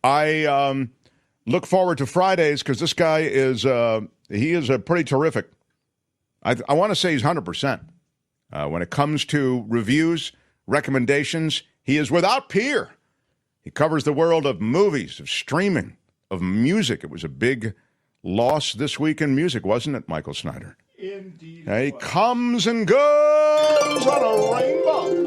I look forward to Fridays because this guy is he is a pretty terrific. I want to say he's 100%. When it comes to reviews, recommendations, he is without peer. He covers the world of movies, of streaming, of music. It was a big loss this week in music, wasn't it, Michael Snyder? Indeed. He comes and goes on a rainbow.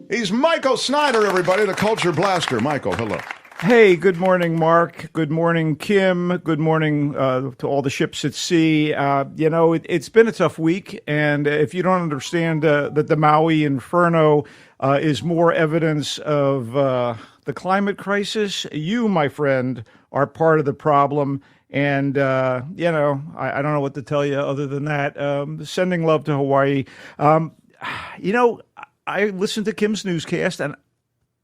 He's Michael Snyder, everybody, the Culture Blaster. Michael, hello. Hey, good morning, Mark. Good morning, Kim. Good morning to all the ships at sea. It's been a tough week, and if you don't understand that the Maui Inferno is more evidence of the climate crisis, you, my friend, are part of the problem. And, I don't know what to tell you other than that. Sending love to Hawaii. I listened to Kim's newscast, and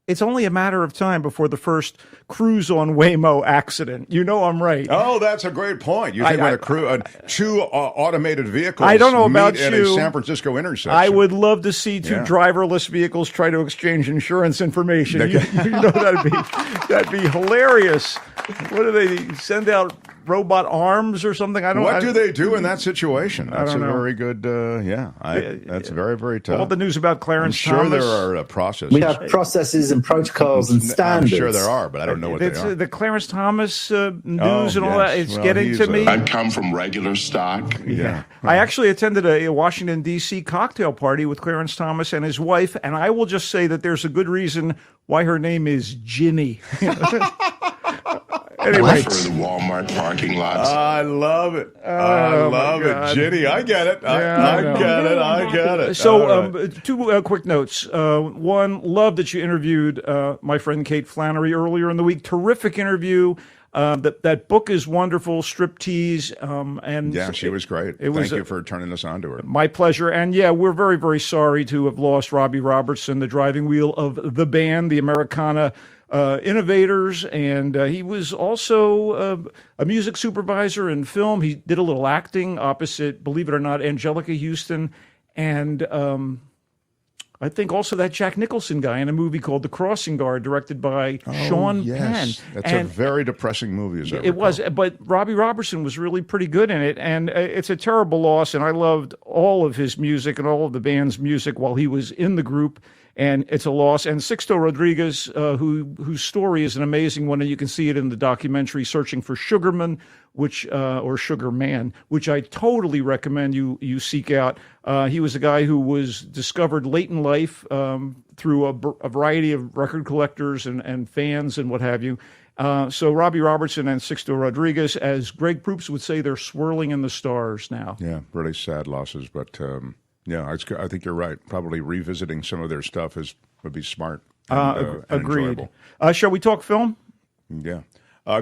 it's only a matter of time before the first cruise on Waymo accident. You know I'm right. Oh, that's a great point. You think when two automated vehicles I don't know about meet in a San Francisco intersection. I would love to see two driverless vehicles try to exchange insurance information. You know that'd be hilarious. What do they send out? Robot arms or something? What do they do in that situation? That's a very good, that's very, very tough. All the news about Clarence Thomas. Thomas. There are processes. We have processes and protocols and standards. I'm sure there are, but I don't know what they are. The Clarence Thomas news and all that, it's getting to me. I come from regular stock. Yeah. I actually attended a Washington, D.C. cocktail party with Clarence Thomas and his wife, and I will just say that there's a good reason why her name is Ginny. Anyway, for the Walmart parking lots. I love it. I love it, Ginny. I get it. I get it. So, two quick notes. One, love that you interviewed my friend Kate Flannery earlier in the week. Terrific interview. That book is wonderful, Striptease. And she was great. Thank you for turning us on to her. My pleasure. And we're very, very sorry to have lost Robbie Robertson, the driving wheel of the band, the Americana innovators, and he was also a music supervisor in film. He did a little acting opposite, believe it or not, Angelica Houston, and I think also that Jack Nicholson guy in a movie called The Crossing Guard, directed by Sean Penn. That's a very depressing movie, as I recall. It was, but Robbie Robertson was really pretty good in it, and it's a terrible loss, and I loved all of his music and all of the band's music while he was in the group. And it's a loss. And Sixto Rodriguez, whose story is an amazing one, and you can see it in the documentary "Searching for Sugarman," or Sugar Man, which I totally recommend you seek out. He was a guy who was discovered late in life through a variety of record collectors and fans and what have you. So Robbie Robertson and Sixto Rodriguez, as Greg Proops would say, they're swirling in the stars now. Yeah, really sad losses, but. I think you're right. Probably revisiting some of their stuff would be smart. And agreed. Shall we talk film? Yeah.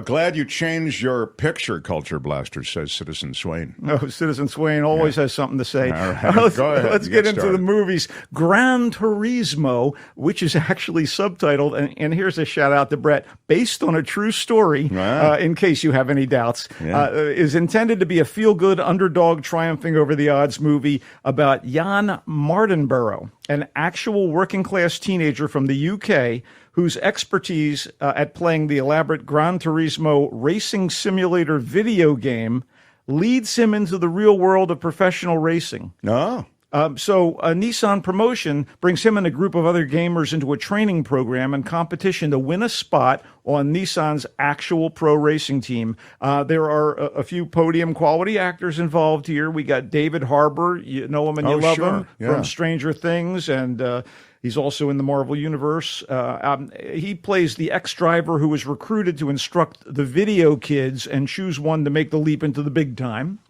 Glad you changed your picture, Culture Blaster, says Citizen Swain. Oh, Citizen Swain always has something to say. All right. Go ahead. Let's get into the movies. Gran Turismo, which is actually subtitled, and here's a shout out to Brett, based on a true story, in case you have any doubts, is intended to be a feel-good underdog triumphing over the odds movie about Jan Mardenborough, an actual working-class teenager from the UK whose expertise at playing the elaborate Gran Turismo racing simulator video game leads him into the real world of professional racing. Oh. So a Nissan promotion brings him and a group of other gamers into a training program and competition to win a spot on Nissan's actual pro racing team. There are a few podium quality actors involved here. We got David Harbour. You know him and you love him from Stranger Things, and he's also in the Marvel Universe. He plays the ex-driver who was recruited to instruct the video kids and choose one to make the leap into the big time.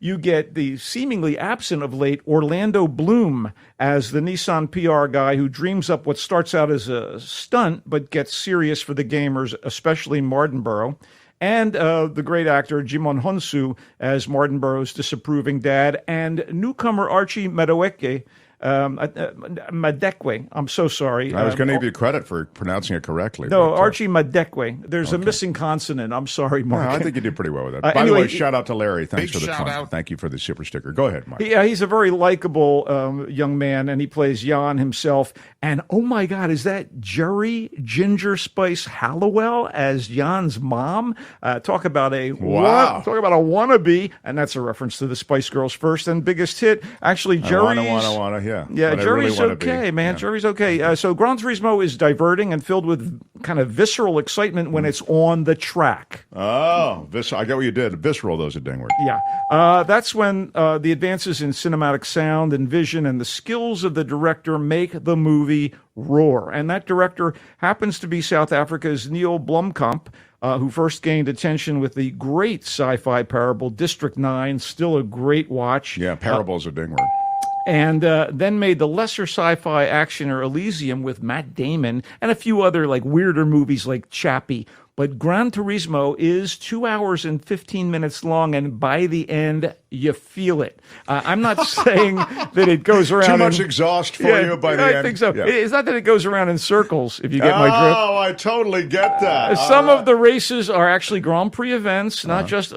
You get the seemingly absent of late Orlando Bloom as the Nissan PR guy who dreams up what starts out as a stunt but gets serious for the gamers, especially Mardenborough. And the great actor Jimon Honsu as Mardenborough's disapproving dad, and newcomer Archie Madueke Madekwe. I'm so sorry. I was going to give you credit for pronouncing it correctly. No, but, Archie Madekwe. There's a missing consonant. I'm sorry, Mark. I think you did pretty well with that. By anyway, the way, shout out to Larry. Thanks Big for the shout fun. out. Thank you for the super sticker. Go ahead, Mark. Yeah, he's a very likable young man, and he plays Jan himself. And oh my God, is that Jerry Ginger Spice Halliwell as Jan's mom? Talk about a wannabe, and that's a reference to the Spice Girls' first and biggest hit. Actually, Jerry's Yeah, Jerry's okay, man. Yeah. Jerry's okay. So Gran Turismo is diverting and filled with kind of visceral excitement when it's on the track. Oh, I get what you did. Visceral, those are dang words. Yeah. That's when the advances in cinematic sound and vision and the skills of the director make the movie roar. And that director happens to be South Africa's Neil Blomkamp, who first gained attention with the great sci-fi parable District 9, still a great watch. Yeah, Parable's a ding word. And then made the lesser sci-fi actioner Elysium with Matt Damon and a few other like weirder movies like Chappie. But Gran Turismo is 2 hours and 15 minutes long, and by the end, you feel it. I'm not saying that it goes around. Too much exhaust for you by the end. I think so. Yeah. It's not that it goes around in circles, if you get my drift. Oh, I totally get that. Some of the races are actually Grand Prix events, not just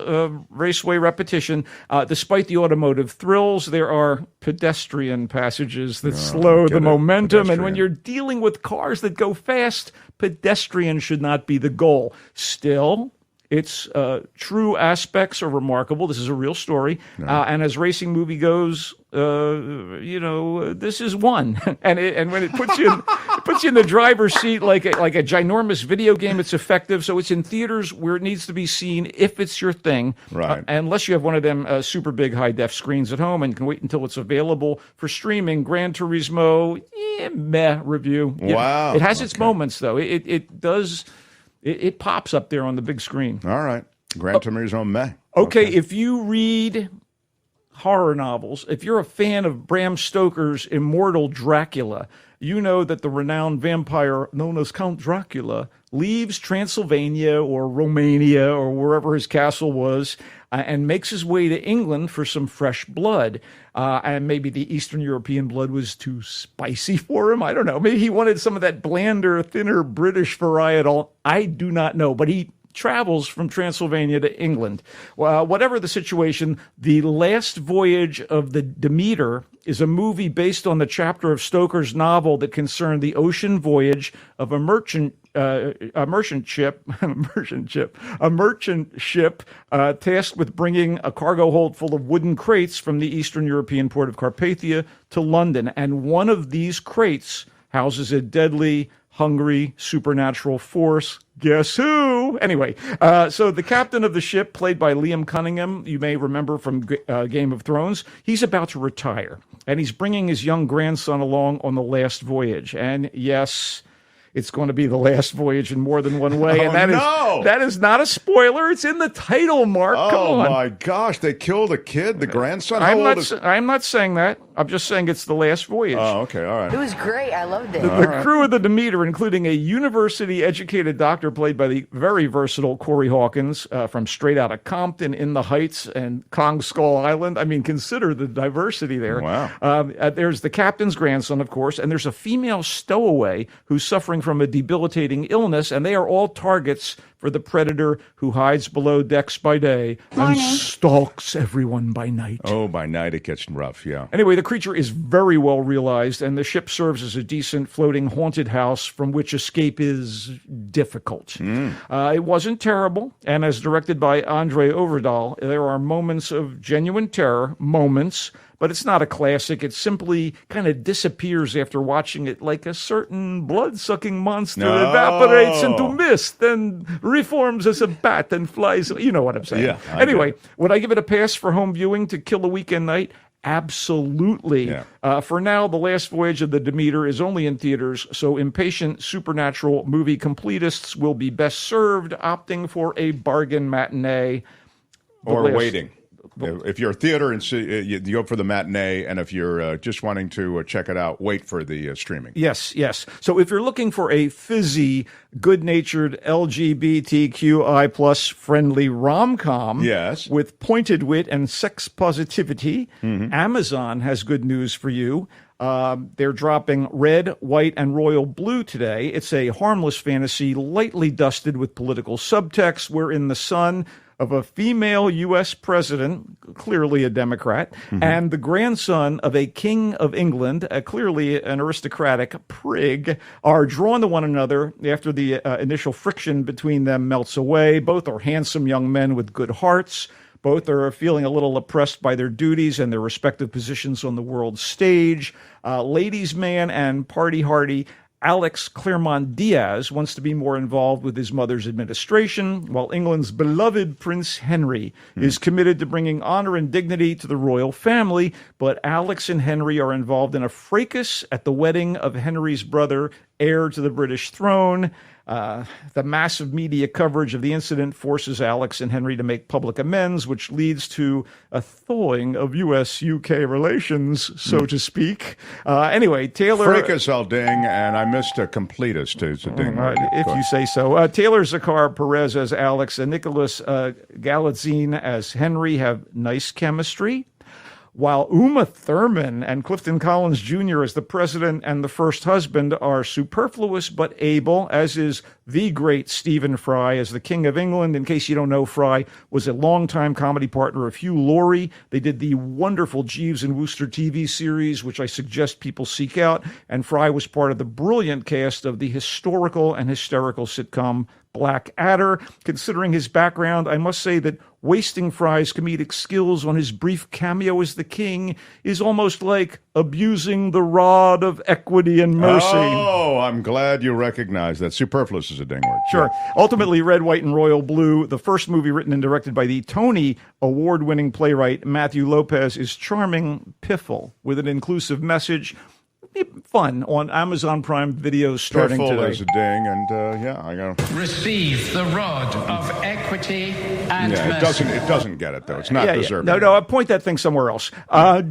raceway repetition. Despite the automotive thrills, there are pedestrian passages that slow the momentum. And when you're dealing with cars that go fast, pedestrian should not be the goal. Still, its true aspects are remarkable. This is a real story. And as racing movie goes, this is one. and when it puts you in the driver's seat like a ginormous video game, it's effective. So it's in theaters where it needs to be seen if it's your thing. Right. Unless you have one of them super big high def screens at home and can wait until it's available for streaming. Gran Turismo, meh review. Wow. It has its moments though. It does. It pops up there on the big screen. All right. Gran Turismo meh. Okay, if you read horror novels, if you're a fan of Bram Stoker's immortal Dracula, you know that the renowned vampire known as Count Dracula leaves Transylvania or Romania or wherever his castle was and makes his way to England for some fresh blood. And maybe the Eastern European blood was too spicy for him. I don't know. Maybe he wanted some of that blander, thinner British varietal. I do not know. But he travels from Transylvania to England. Well, whatever the situation, The Last Voyage of the Demeter is a movie based on the chapter of Stoker's novel that concerned the ocean voyage of a merchant ship tasked with bringing a cargo hold full of wooden crates from the Eastern European port of Carpathia to London. And one of these crates houses a deadly, hungry, supernatural force. Guess who? Anyway, so the captain of the ship, played by Liam Cunningham, you may remember from Game of Thrones, he's about to retire. And he's bringing his young grandson along on the last voyage. And yes, it's going to be the last voyage in more than one way. And that is not a spoiler. It's in the title, Mark. Come on. My gosh, they killed a kid, the grandson? I'm not saying that. I'm just saying it's the last voyage. Oh, okay, all right. It was great. I loved it. The crew of the Demeter, including a university-educated doctor played by the very versatile Corey Hawkins from Straight Outta Compton, In the Heights, and Kong Skull Island. I mean, consider the diversity there. Wow. There's the captain's grandson, of course, and there's a female stowaway who's suffering from a debilitating illness, and they are all targets for the predator who hides below decks by day and stalks everyone by night. Oh, by night it gets rough, yeah. Anyway, the creature is very well realized, and the ship serves as a decent floating haunted house from which escape is difficult. It wasn't terrible, and as directed by Andre Overdahl, there are moments of genuine terror, but it's not a classic. It simply kind of disappears after watching it, like a certain blood-sucking monster evaporates into mist, then reforms as a bat and flies. You know what I'm saying. Yeah, anyway, would I give it a pass for home viewing to kill a weekend night? Absolutely. Yeah. For now, The Last Voyage of the Demeter is only in theaters, so impatient supernatural movie completists will be best served opting for a bargain matinee. Or waiting. If you're a theater and you go for the matinee, and if you're just wanting to check it out, wait for the streaming. Yes. So if you're looking for a fizzy, good-natured LGBTQI plus friendly rom-com with pointed wit and sex positivity, Amazon has good news for you. They're dropping Red, White, and Royal Blue today. It's a harmless fantasy, lightly dusted with political subtext, wherein the son of a female U.S. president, clearly a Democrat, and the grandson of a king of England, clearly an aristocratic prig, are drawn to one another after the initial friction between them melts away. Both are handsome young men with good hearts. Both are feeling a little oppressed by their duties and their respective positions on the world stage. Ladies' man and party hardy Alex Claremont Diaz wants to be more involved with his mother's administration, while England's beloved Prince Henry is committed to bringing honor and dignity to the royal family. But Alex and Henry are involved in a fracas at the wedding of Henry's brother, heir to the British throne. The massive media coverage of the incident forces Alex and Henry to make public amends, which leads to a thawing of U.S.-UK relations, so to speak. Anyway, Taylor... Fracas, I'll ding, and I missed a completist. It's a ding. If you say so. Taylor Zakar Perez as Alex and Nicholas Galitzine as Henry have nice chemistry, while Uma Thurman and Clifton Collins Jr. as the president and the first husband are superfluous but able, as is the great Stephen Fry as the King of England. In case you don't know, Fry was a longtime comedy partner of Hugh Laurie. They did the wonderful Jeeves and Wooster TV series, which I suggest people seek out, and Fry was part of the brilliant cast of the historical and hysterical sitcom Black Adder. Considering his background, I must say that wasting Fry's comedic skills on his brief cameo as the king is almost like abusing the rod of equity and mercy. Oh, I'm glad you recognize that. Superfluous is a ding word. Sure. Ultimately, Red, White, and Royal Blue, the first movie written and directed by the Tony Award-winning playwright Matthew Lopez, is charming piffle with an inclusive message. Fun on Amazon Prime Video starting Piffle today. is a ding, and I got Receive the rod of equity and mercy. It doesn't get it though. It's not deserving. No, I'll point that thing somewhere else.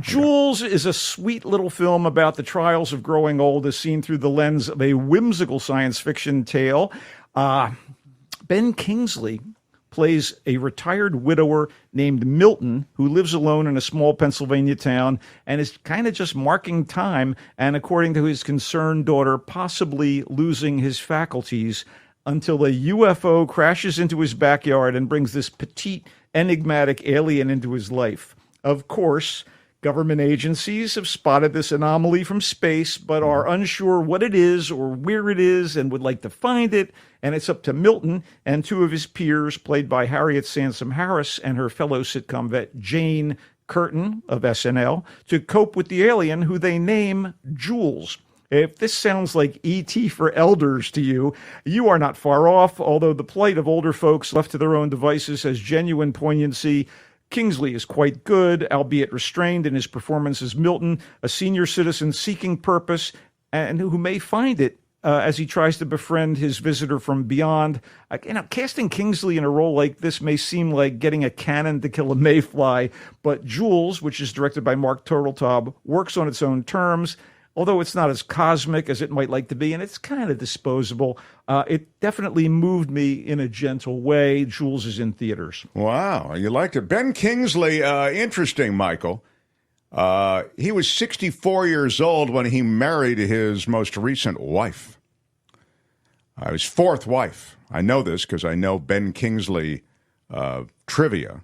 Jules is a sweet little film about the trials of growing old as seen through the lens of a whimsical science fiction tale. Ben Kingsley plays a retired widower named Milton who lives alone in a small Pennsylvania town and is kind of just marking time and, according to his concerned daughter, possibly losing his faculties until a UFO crashes into his backyard and brings this petite, enigmatic alien into his life. Of course, government agencies have spotted this anomaly from space, but are unsure what it is or where it is and would like to find it. And it's up to Milton and two of his peers, played by Harriet Sansom Harris and her fellow sitcom vet Jane Curtin of SNL, to cope with the alien, who they name Jules. If this sounds like E.T. for elders to you, you are not far off, although the plight of older folks left to their own devices has genuine poignancy. Kingsley is quite good, albeit restrained in his performance as Milton, a senior citizen seeking purpose, and who may find it as he tries to befriend his visitor from beyond. Casting Kingsley in a role like this may seem like getting a cannon to kill a mayfly, but Jules, which is directed by Mark Turteltaub, works on its own terms. Although it's not as cosmic as it might like to be, and it's kind of disposable, it definitely moved me in a gentle way. Jules is in theaters. Wow, you liked it. Ben Kingsley, interesting, Michael. He was 64 years old when he married his most recent wife. His fourth wife. I know this because I know Ben Kingsley trivia.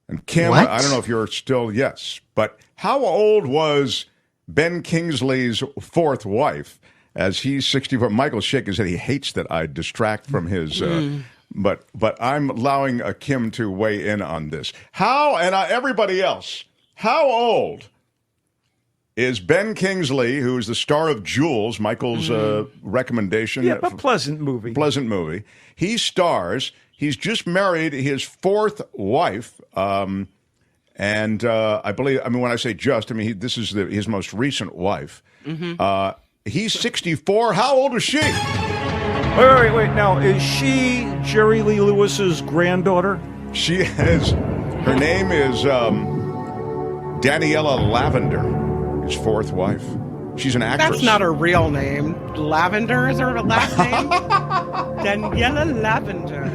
And Kim, What? I don't know if you're still, yes. But how old was Ben Kingsley's fourth wife, as he's 64? Michael's shaking his head. He hates that I distract from his. But I'm allowing Kim to weigh in on this. How, and everybody else, how old is Ben Kingsley, who's the star of Jules, Michael's recommendation? Yeah, but pleasant movie. Pleasant movie. He stars. He's just married his fourth wife. And I believe, when I say just, this is his most recent wife. He's 64. How old is she? Wait. Now, is she Jerry Lee Lewis's granddaughter? She is. Her name is Daniela Lavender, his fourth wife. She's an actress. That's not her real name. Lavender is her last name? Daniela Lavender.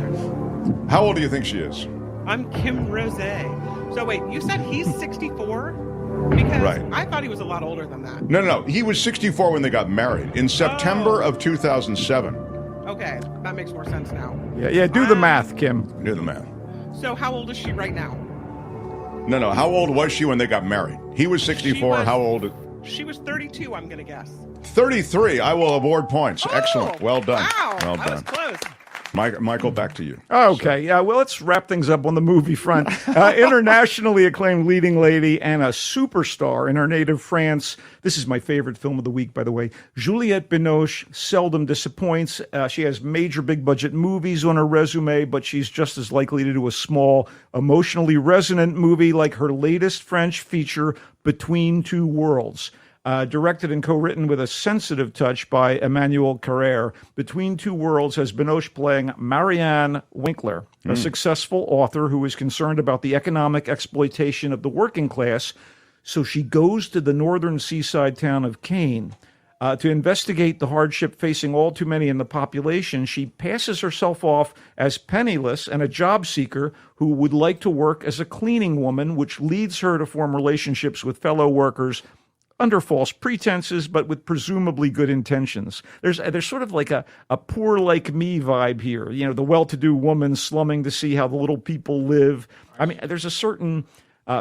How old do you think she is? I'm Kim Rose. So wait, you said he's 64? Because Right. I thought he was a lot older than that. No. He was 64 when they got married in September of 2007. Okay, that makes more sense now. Yeah, do the math, Kim. Do the math. So how old is she right now? No. How old was she when they got married? He was 64. How old? She was 32, I'm going to guess. 33. I will award points. Oh, Excellent. Well done. Wow, Well that was done. close. Michael, back to you. Okay, yeah, well, let's wrap things up on the movie front. Internationally acclaimed leading lady and a superstar in her native France. This is my favorite film of the week, by the way. Juliette Binoche seldom disappoints. She has major big-budget movies on her resume, but she's just as likely to do a small, emotionally resonant movie like her latest French feature, Between Two Worlds. Directed and co-written with a sensitive touch by Emmanuel Carrère. Between Two Worlds has Binoche playing Marianne Winkler, a successful author who is concerned about the economic exploitation of the working class. So she goes to the northern seaside town of Caen to investigate the hardship facing all too many in the population. She passes herself off as penniless and a job seeker who would like to work as a cleaning woman, which leads her to form relationships with fellow workers under false pretenses, but with presumably good intentions. There's sort of like a poor like me vibe here. You know, the well-to-do woman slumming to see how the little people live. I mean, there's a certain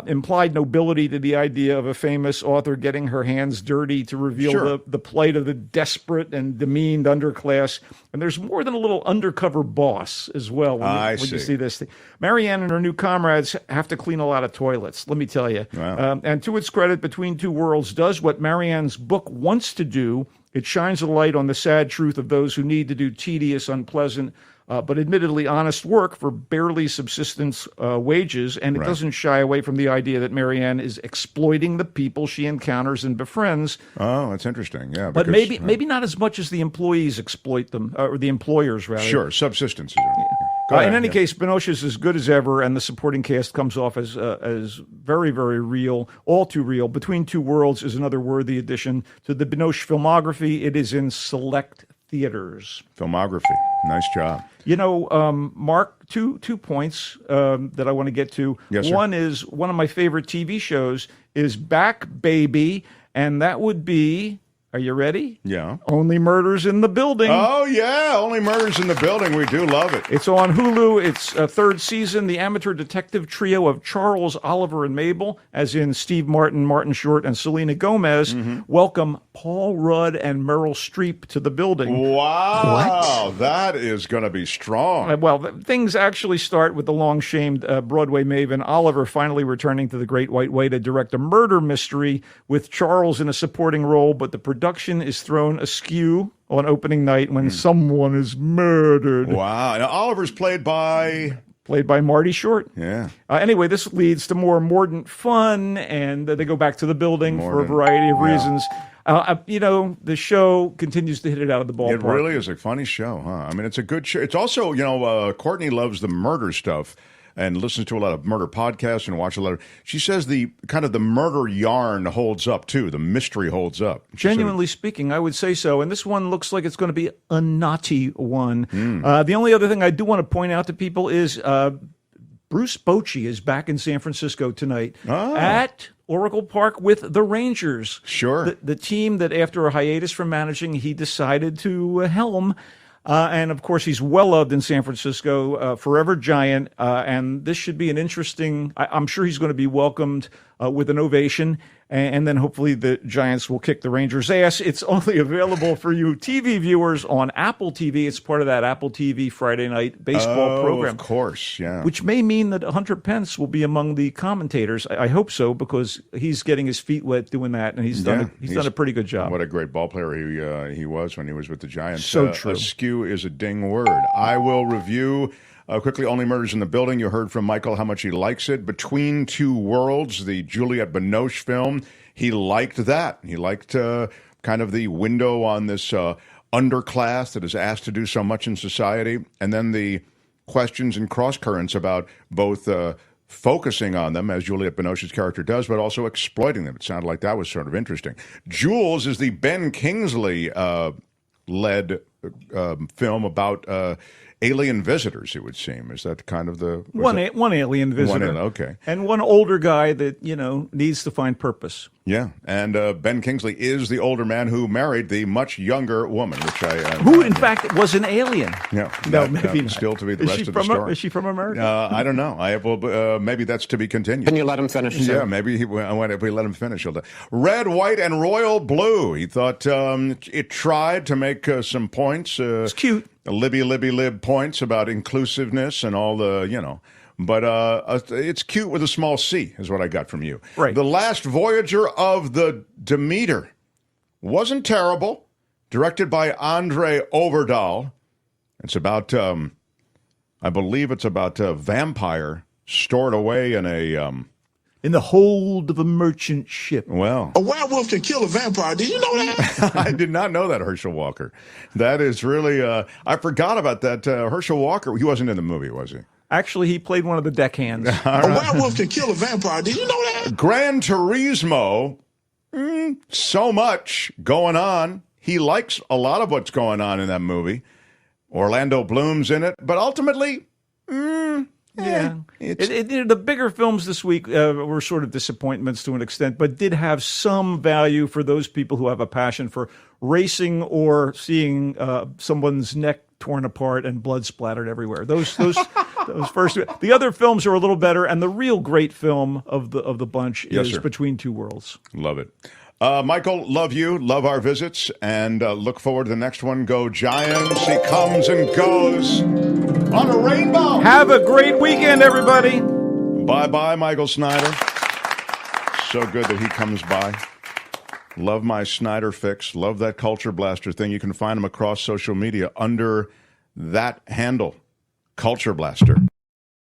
implied nobility to the idea of a famous author getting her hands dirty to reveal the plight of the desperate and demeaned underclass. And there's more than a little undercover boss as well when you see this thing. Marianne and her new comrades have to clean a lot of toilets, let me tell you. Wow. And to its credit, Between Two Worlds does what Marianne's book wants to do. It shines a light on the sad truth of those who need to do tedious, unpleasant, but admittedly honest work for barely subsistence wages, and it doesn't shy away from the idea that Marianne is exploiting the people she encounters and befriends. Oh, that's interesting. Yeah, But because, maybe not as much as the employees exploit them, or the employers, rather. Sure, subsistence. In any case, Binoche is as good as ever, and the supporting cast comes off as very, very real, all too real. Between Two Worlds is another worthy addition to the Binoche filmography. It is in select theaters. Filmography. Nice job. You know, Mark, two points that I want to get to. Yes, sir. One is one of my favorite TV shows is Back Baby, and that would be, are you ready? Yeah. Only Murders in the Building. Oh, yeah. Only Murders in the Building. We do love it. It's on Hulu. It's third season. The amateur detective trio of Charles, Oliver, and Mabel, as in Steve Martin, Martin Short, and Selena Gomez, welcome Paul Rudd and Meryl Streep to the building. Wow. That is going to be strong. Well, things actually start with the long-shamed Broadway maven Oliver finally returning to the Great White Way to direct a murder mystery with Charles in a supporting role, but the production is thrown askew on opening night when someone is murdered. Wow. Now, Oliver's played by... Played by Marty Short. Yeah. Anyway, this leads to more mordant fun, and they go back to the building for a variety of reasons. You know, the show continues to hit it out of the ballpark. It really is a funny show, huh? I mean, it's a good show. It's also, you know, Courtney loves the murder stuff and listens to a lot of murder podcasts and watches a lot of... She says the kind of the murder yarn holds up, too. The mystery holds up. Genuinely speaking, I would say so. And this one looks like it's going to be a naughty one. The only other thing I do want to point out to people is Bruce Bochy is back in San Francisco tonight at Oracle Park with the Rangers. Sure. The team that after a hiatus from managing, he decided to helm. And, of course, he's well-loved in San Francisco, forever giant, and this should be an interesting... I'm sure he's going to be welcomed with an ovation, and then hopefully the Giants will kick the Rangers' ass. It's only available for you TV viewers on Apple TV. It's part of that Apple TV Friday night baseball program. Of course, yeah. Which may mean that Hunter Pence will be among the commentators. I hope so, because he's getting his feet wet doing that, and he's done a pretty good job. What a great ball player he was when he was with the Giants. So true. Askew is a ding word. I will review quickly Only Murders in the Building. You heard from Michael how much he likes it. Between Two Worlds, the Juliette Binoche film, he liked that. He liked kind of the window on this underclass that is asked to do so much in society, and then the questions and cross-currents about both focusing on them, as Juliette Binoche's character does, but also exploiting them. It sounded like that was sort of interesting. Jules is the Ben Kingsley led film about alien visitors, it would seem. Is that kind of the... One alien visitor. Okay. And one older guy that, needs to find purpose. Yeah, and Ben Kingsley is the older man who married the much younger woman, which I... Who, in fact, was an alien. Yeah. No, maybe not. Still to be the rest of the story. Is she from America? I don't know. Maybe that's to be continued. Can you let him finish? Yeah, maybe if we let him finish, he'll do. Red, white, and royal blue. He thought it tried to make some points. It's cute. Lib points about inclusiveness and all the, But it's cute with a small c, is what I got from you. Right. The Last Voyager of the Demeter wasn't terrible. Directed by Andre Overdahl. It's about, I believe it's about a vampire stored away in a... in the hold of a merchant ship. Well, a werewolf can kill a vampire. Did you know that? I did not know that, Herschel Walker. That is really, I forgot about that. Herschel Walker, he wasn't in the movie, was he? Actually, he played one of the deckhands. A werewolf can kill a vampire. Did you know that? Gran Turismo, so much going on. He likes a lot of what's going on in that movie. Orlando Bloom's in it, but ultimately, yeah. The bigger films this week were sort of disappointments to an extent, but did have some value for those people who have a passion for racing or seeing someone's neck torn apart and blood splattered everywhere. Those first two. The other films are a little better, and the real great film of the bunch is Between Two Worlds. Love it. Michael, love you, love our visits, and look forward to the next one. Go Giants. He comes and goes on a rainbow. Have a great weekend, everybody. Bye-bye, Michael Snyder. So good that he comes by. Love my Snyder fix. Love that Culture Blaster thing. You can find him across social media under that handle, Culture Blaster.